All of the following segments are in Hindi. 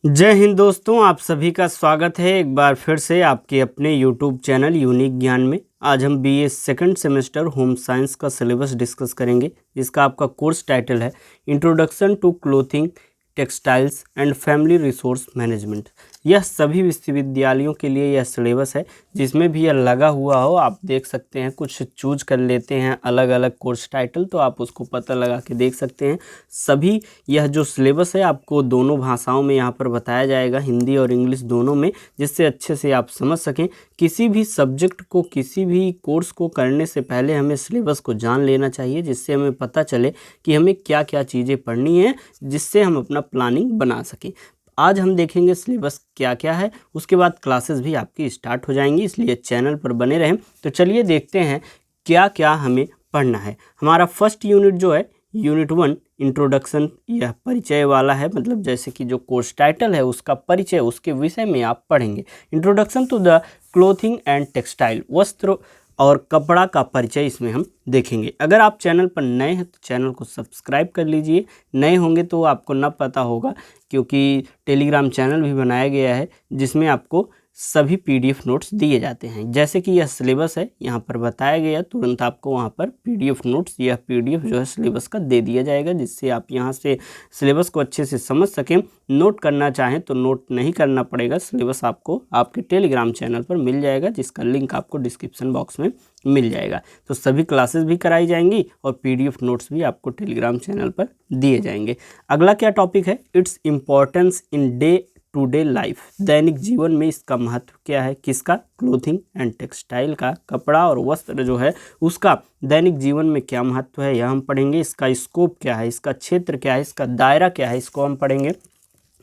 जय हिंद दोस्तों, आप सभी का स्वागत है एक बार फिर से आपके अपने YouTube चैनल यूनिक ज्ञान में। आज हम BA second semester home science का सिलेबस डिस्कस करेंगे, जिसका आपका कोर्स टाइटल है introduction to clothing textiles and family resource management. यह सभी विश्वविद्यालयों के लिए यह सिलेबस है, जिसमें भी यह लगा हुआ हो आप देख सकते हैं। कुछ चूज कर लेते हैं अलग अलग कोर्स टाइटल, तो आप उसको पता लगा के देख सकते हैं। सभी यह जो सिलेबस है आपको दोनों भाषाओं में यहाँ पर बताया जाएगा, हिंदी और इंग्लिश दोनों में, जिससे अच्छे से आप समझ सकें। किसी भी सब्जेक्ट को, किसी भी कोर्स को करने से पहले हमें सिलेबस को जान लेना चाहिए, जिससे हमें पता चले कि हमें क्या क्या चीज़ें पढ़नी है, जिससे हम अपना प्लानिंग बना सकें। आज हम देखेंगे सिलेबस क्या क्या है, उसके बाद क्लासेस भी आपकी स्टार्ट हो जाएंगी, इसलिए चैनल पर बने रहें। तो चलिए देखते हैं क्या क्या हमें पढ़ना है। हमारा फर्स्ट यूनिट जो है यूनिट 1 इंट्रोडक्शन, यह परिचय वाला है। मतलब जैसे कि जो कोर्स टाइटल है उसका परिचय, उसके विषय में आप पढ़ेंगे। Introduction to the clothing and textile, वस्त्र और कपड़ा का परिचय इसमें हम देखेंगे। अगर आप चैनल पर नए हैं तो चैनल को सब्सक्राइब कर लीजिए। नए होंगे तो आपको ना पता होगा, क्योंकि टेलीग्राम चैनल भी बनाया गया है, जिसमें आपको सभी पीडीएफ नोट्स दिए जाते हैं। जैसे कि यह सिलेबस है यहाँ पर बताया गया, तुरंत आपको वहाँ पर पीडीएफ नोट्स, यह पीडीएफ जो है सिलेबस का दे दिया जाएगा, जिससे आप यहाँ से सिलेबस को अच्छे से समझ सकें। नोट करना चाहें तो नोट नहीं करना पड़ेगा, सिलेबस आपको आपके टेलीग्राम चैनल पर मिल जाएगा, जिसका लिंक आपको डिस्क्रिप्शन बॉक्स में मिल जाएगा। तो सभी क्लासेस भी कराई जाएंगी और पीडीएफ नोट्स भी आपको टेलीग्राम चैनल पर दिए जाएंगे। अगला क्या टॉपिक है, its importance in day to day life, दैनिक जीवन में इसका महत्व क्या है। किसका? क्लोथिंग एंड टेक्सटाइल का, कपड़ा और वस्त्र जो है उसका दैनिक जीवन में क्या महत्व है, यह हम पढ़ेंगे। इसका स्कोप क्या है, इसका क्षेत्र क्या है, इसका दायरा क्या है, इसको हम पढ़ेंगे।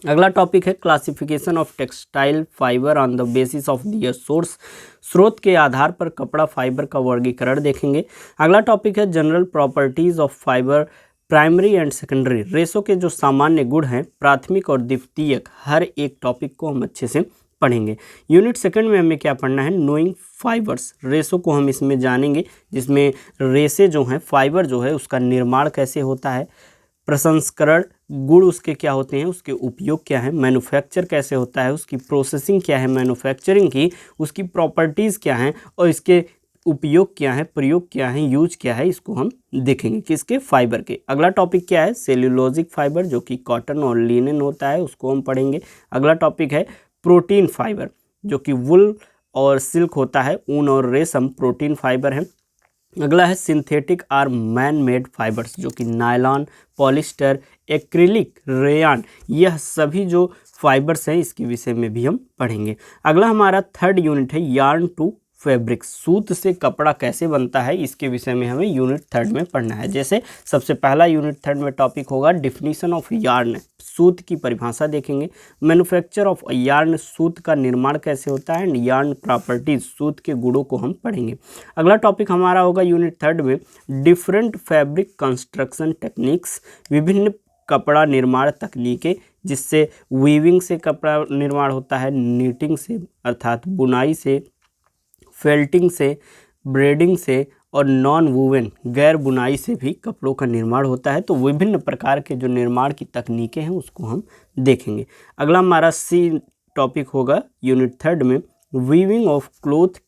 अगला टॉपिक है classification of textile fibre on the basis of their source, स्रोत के आधार पर कपड़ा फाइबर का वर्गीकरण देखेंगे। अगला टॉपिक है general properties of fibre, primary and secondary, रेशों के जो सामान्य गुण हैं, प्राथमिक और द्वितीयक, हर एक टॉपिक को हम अच्छे से पढ़ेंगे। यूनिट सेकंड में हमें क्या पढ़ना है, नोइंग फाइबर्स, रेशों को हम इसमें जानेंगे, जिसमें रेशे जो हैं, फाइबर जो है उसका निर्माण कैसे होता है, प्रसंस्करण गुण उसके क्या होते हैं, उसके उपयोग क्या है, मैन्युफैक्चर कैसे होता है, उसकी प्रोसेसिंग क्या है मैन्युफैक्चरिंग की, उसकी प्रॉपर्टीज़ क्या हैं और इसके उपयोग क्या है, प्रयोग क्या है, यूज क्या है, इसको हम देखेंगे। किसके? फाइबर के। अगला टॉपिक क्या है, सेल्यूलोजिक फाइबर, जो कि कॉटन और लिनन होता है, उसको हम पढ़ेंगे। अगला टॉपिक है प्रोटीन फाइबर, जो कि वुल और सिल्क होता है, ऊन और रेशम प्रोटीन फाइबर है। अगला है synthetic or man made fibres, जो कि नायलॉन, पॉलिस्टर, एक्रिलिक, रेयान, यह सभी जो फाइबर्स हैं इसके विषय में भी हम पढ़ेंगे। अगला हमारा थर्ड यूनिट है यार्न टू फैब्रिक, सूत से कपड़ा कैसे बनता है, इसके विषय में हमें यूनिट थर्ड में पढ़ना है। जैसे सबसे पहला यूनिट थर्ड में टॉपिक होगा डिफिनीशन ऑफ यार्न, सूत की परिभाषा देखेंगे। मैन्युफैक्चर ऑफ यार्न, सूत का निर्माण कैसे होता है, एंड यार्न प्रॉपर्टीज, सूत के गुणों को हम पढ़ेंगे। अगला टॉपिक हमारा होगा यूनिट थर्ड में डिफरेंट फैब्रिक कंस्ट्रक्शन टेक्निक्स, विभिन्न कपड़ा निर्माण तकनीकें, जिससे वीविंग से कपड़ा निर्माण होता है, नीटिंग से अर्थात बुनाई से, फेल्टिंग से, ब्रेडिंग से, और नॉन वूवन गैर बुनाई से भी कपड़ों का निर्माण होता है। तो विभिन्न प्रकार के जो निर्माण की तकनीकें हैं उसको हम देखेंगे। अगला हमारा सी टॉपिक होगा यूनिट थर्ड में weaving of cloth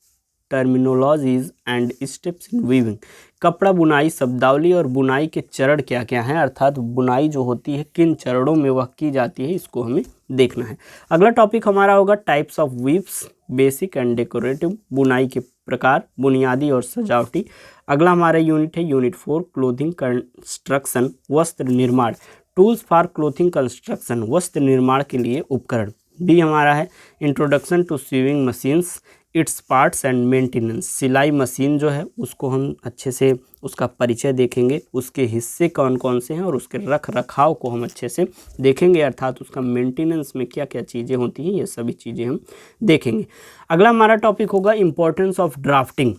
terminologies and steps in weaving, कपड़ा बुनाई शब्दावली और बुनाई के चरण क्या क्या हैं, अर्थात बुनाई जो होती है किन चरणों में वह की जाती है, इसको हमें देखना है। अगला टॉपिक हमारा होगा types of weaves, basic and decorative, बुनाई के प्रकार, बुनियादी और सजावटी। अगला हमारा यूनिट है यूनिट 4 क्लोथिंग कंस्ट्रक्शन, वस्त्र निर्माण, टूल्स फॉर क्लोथिंग कंस्ट्रक्शन, वस्त्र निर्माण के लिए उपकरण। बी हमारा है introduction to sewing machines, its parts and maintenance, सिलाई मशीन जो है उसको हम अच्छे से उसका परिचय देखेंगे, उसके हिस्से कौन कौन से हैं और उसके रख रखाव को हम अच्छे से देखेंगे, अर्थात उसका मेंटेनेंस में क्या क्या चीज़ें होती हैं, ये सभी चीज़ें हम देखेंगे। अगला हमारा टॉपिक होगा importance of drafting,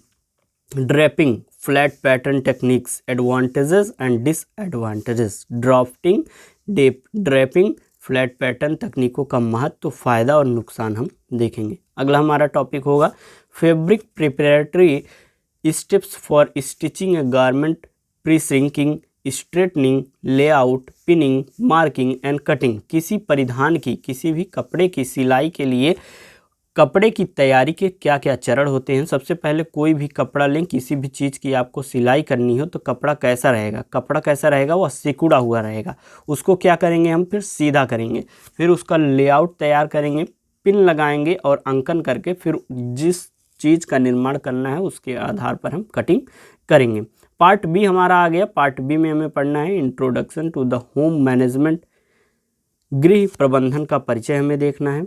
draping, flat pattern techniques, advantages and disadvantages, drafting, draping, flat pattern तकनीकों का महत्व, फायदा और नुकसान हम देखेंगे। अगला हमारा टॉपिक होगा fabric preparatory steps for stitching A garment, pre shrinking, straightening, layout, pinning, marking and cutting. किसी परिधान की, किसी भी कपड़े की सिलाई के लिए कपड़े की तैयारी के क्या क्या चरण होते हैं। सबसे पहले कोई भी कपड़ा लें, किसी भी चीज़ की आपको सिलाई करनी हो तो कपड़ा कैसा रहेगा, कपड़ा कैसा रहेगा, वह सिकुड़ा हुआ रहेगा। उसको क्या करेंगे हम, फिर सीधा करेंगे, फिर उसका लेआउट तैयार करेंगे, पिन लगाएंगे और अंकन करके फिर जिस चीज़ का निर्माण करना है उसके आधार पर हम कटिंग करेंगे। पार्ट बी हमारा आ गया। पार्ट बी में हमें पढ़ना है introduction to the home management, गृह प्रबंधन का परिचय हमें देखना है,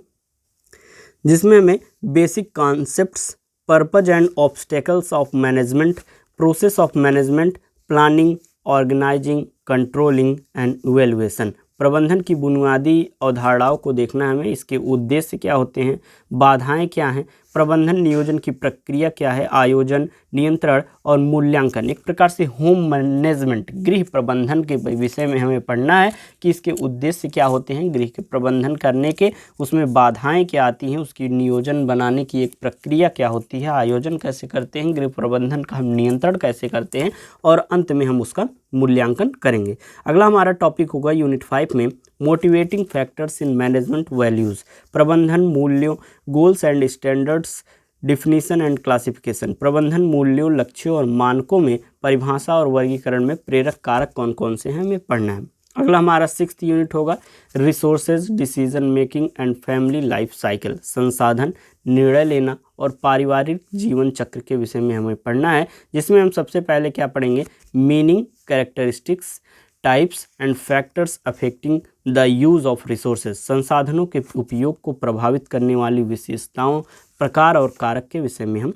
जिसमें हमें basic concepts, purpose and obstacles of management, process of management, planning, organising, controlling and evaluation, प्रबंधन की बुनियादी अवधारणाओं को देखना है हमें। इसके उद्देश्य क्या होते हैं, बाधाएं क्या हैं, प्रबंधन नियोजन की प्रक्रिया क्या है, आयोजन, नियंत्रण और मूल्यांकन। एक प्रकार से होम मैनेजमेंट, गृह प्रबंधन के विषय में हमें पढ़ना है कि इसके उद्देश्य क्या होते हैं गृह के प्रबंधन करने के, उसमें बाधाएं क्या आती हैं, उसकी नियोजन बनाने की एक प्रक्रिया क्या होती है, आयोजन कैसे करते हैं, गृह प्रबंधन का हम नियंत्रण कैसे करते हैं और अंत में हम उसका मूल्यांकन करेंगे। अगला हमारा टॉपिक होगा यूनिट 5 में motivating factors in management values, प्रबंधन मूल्यों, goals and standards, definition and classification. प्रबंधन मूल्यों, लक्ष्यों और मानकों में परिभाषा और वर्गीकरण में प्रेरक कारक कौन कौन से हैं हमें पढ़ना है। अगला हमारा 6th यूनिट होगा resources, decision making and family life cycle, संसाधन, निर्णय लेना और पारिवारिक जीवन चक्र के विषय में हमें पढ़ना है, जिसमें हम सबसे पहले क्या पढ़ेंगे, meaning, characteristics, types and factors affecting the use of resources, संसाधनों के उपयोग को प्रभावित करने वाली विशेषताओं, प्रकार और कारक के विषय में हम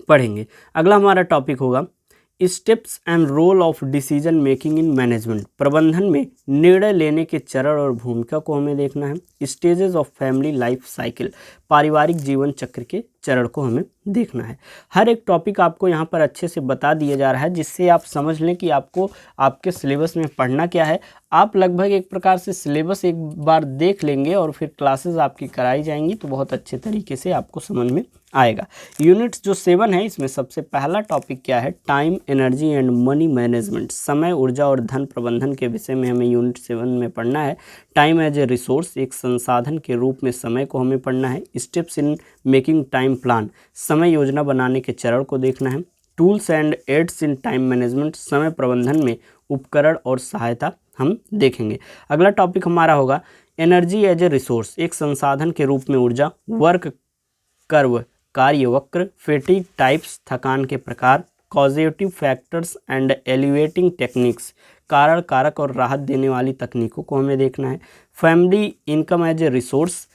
पढ़ेंगे। अगला हमारा टॉपिक होगा steps and role of decision making in management, प्रबंधन में निर्णय लेने के चरण और भूमिका को हमें देखना है। Stages of family life cycle, पारिवारिक जीवन चक्र के चरण को हमें देखना है। हर एक टॉपिक आपको यहाँ पर अच्छे से बता दिया जा रहा है, जिससे आप समझ लें कि आपको आपके सिलेबस में पढ़ना क्या है। आप लगभग एक प्रकार से सिलेबस एक बार देख लेंगे और फिर क्लासेस आपकी कराई जाएंगी तो बहुत अच्छे तरीके से आपको समझ में आएगा। यूनिट जो 7 है, इसमें सबसे पहला टॉपिक क्या है, time, energy and money management, समय, ऊर्जा और धन प्रबंधन के विषय में हमें यूनिट 7 में पढ़ना है। टाइम एज ए रिसोर्स, एक संसाधन के रूप में समय को हमें पढ़ना है। Steps in making time plan, समय योजना बनाने के चरण को देखना है। Tools and aids in time management, समय प्रबंधन में उपकरण और सहायता हम देखेंगे। अगला टॉपिक हमारा होगा एनर्जी एज ए रिसोर्स, एक संसाधन के रूप में ऊर्जा। वर्क कर्व, कार्य वक्र। फैटिग टाइप्स, थकान के प्रकार। Causative factors and elevating techniques, कारण, कारक और राहत देने वाली तकनीकों को हमें देखना है। Family income as a resource,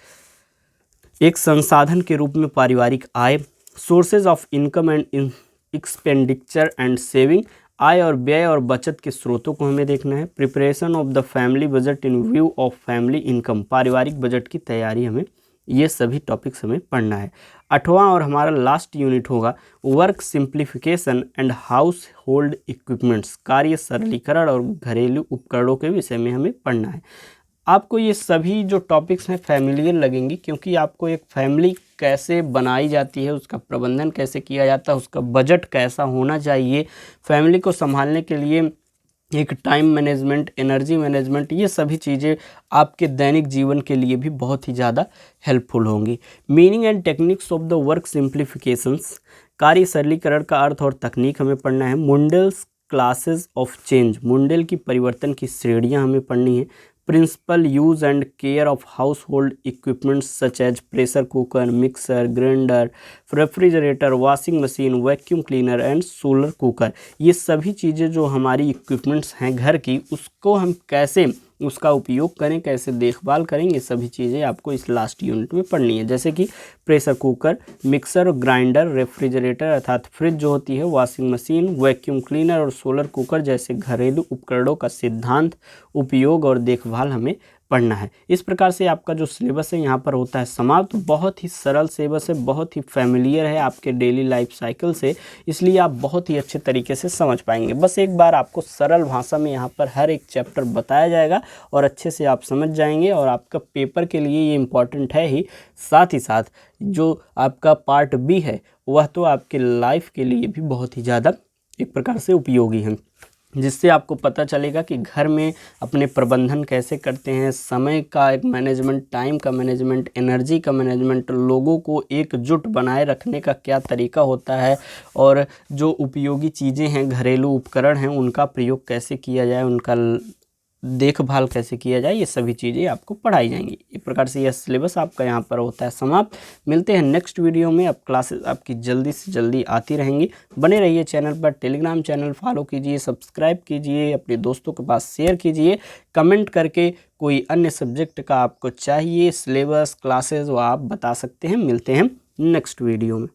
एक संसाधन के रूप में पारिवारिक आय। Sources of income and expenditure and saving, आय और व्यय और बचत के स्रोतों को हमें देखना है। Preparation of the family budget in view of family income, पारिवारिक बजट की तैयारी हमें, ये सभी टॉपिक्स हमें पढ़ना है। 8वां और हमारा लास्ट यूनिट होगा work simplification and house hold equipments, कार्य सरलीकरण और घरेलू उपकरणों के विषय में हमें पढ़ना है। आपको ये सभी जो टॉपिक्स हैं फैमिलियर लगेंगी, क्योंकि आपको एक फैमिली कैसे बनाई जाती है, उसका प्रबंधन कैसे किया जाता है, उसका बजट कैसा होना चाहिए, फैमिली को संभालने के लिए एक टाइम मैनेजमेंट, एनर्जी मैनेजमेंट, ये सभी चीज़ें आपके दैनिक जीवन के लिए भी बहुत ही ज़्यादा हेल्पफुल होंगी। Meaning and techniques of the work simplifications, कार्य सरलीकरण का अर्थ और तकनीक हमें पढ़ना है। Mundel's classes of change, Mundel की परिवर्तन की श्रेणियाँ हमें पढ़नी है। Principle use and care of household equipments such as pressure cooker, mixer grinder, refrigerator, washing machine, vacuum cleaner and solar cooker, ये सभी चीज़ें जो हमारी इक्विपमेंट्स हैं घर की, उसको हम कैसे उसका उपयोग करें, कैसे देखभाल करें, ये सभी चीज़ें आपको इस लास्ट यूनिट में पढ़नी है। जैसे कि pressure cooker, mixer, grinder, refrigerator अर्थात फ्रिज जो होती है, वॉशिंग मशीन, वैक्यूम क्लीनर और सोलर कुकर जैसे घरेलू उपकरणों का सिद्धांत, उपयोग और देखभाल हमें पढ़ना है। इस प्रकार से आपका जो सिलेबस है यहाँ पर होता है समाप्त। बहुत ही सरल सिलेबस है, बहुत ही फैमिलियर है आपके डेली लाइफ साइकिल से, इसलिए आप बहुत ही अच्छे तरीके से समझ पाएंगे। बस एक बार आपको सरल भाषा में यहाँ पर हर एक चैप्टर बताया जाएगा और अच्छे से आप समझ जाएंगे, और आपका पेपर के लिए ये इम्पॉर्टेंट है ही, साथ ही साथ जो आपका पार्ट बी है वह तो आपके लाइफ के लिए भी बहुत ही ज़्यादा एक प्रकार से उपयोगी है। जिससे आपको पता चलेगा कि घर में अपने प्रबंधन कैसे करते हैं, समय का एक मैनेजमेंट, टाइम का मैनेजमेंट, एनर्जी का मैनेजमेंट, लोगों को एकजुट बनाए रखने का क्या तरीका होता है, और जो उपयोगी चीज़ें हैं, घरेलू उपकरण हैं, उनका प्रयोग कैसे किया जाए, उनका देखभाल कैसे किया जाए, ये सभी चीज़ें आपको पढ़ाई जाएंगी। इस प्रकार से यह सिलेबस आपका यहाँ पर होता है समाप्त। मिलते हैं नेक्स्ट वीडियो में। अब क्लासेस आपकी जल्दी से जल्दी आती रहेंगी। बने रहिए चैनल पर। टेलीग्राम चैनल फॉलो कीजिए, सब्सक्राइब कीजिए, अपने दोस्तों के पास शेयर कीजिए। कमेंट करके कोई अन्य सब्जेक्ट का आपको चाहिए सिलेबस, क्लासेस, वो आप बता सकते हैं। मिलते हैं नेक्स्ट वीडियो में।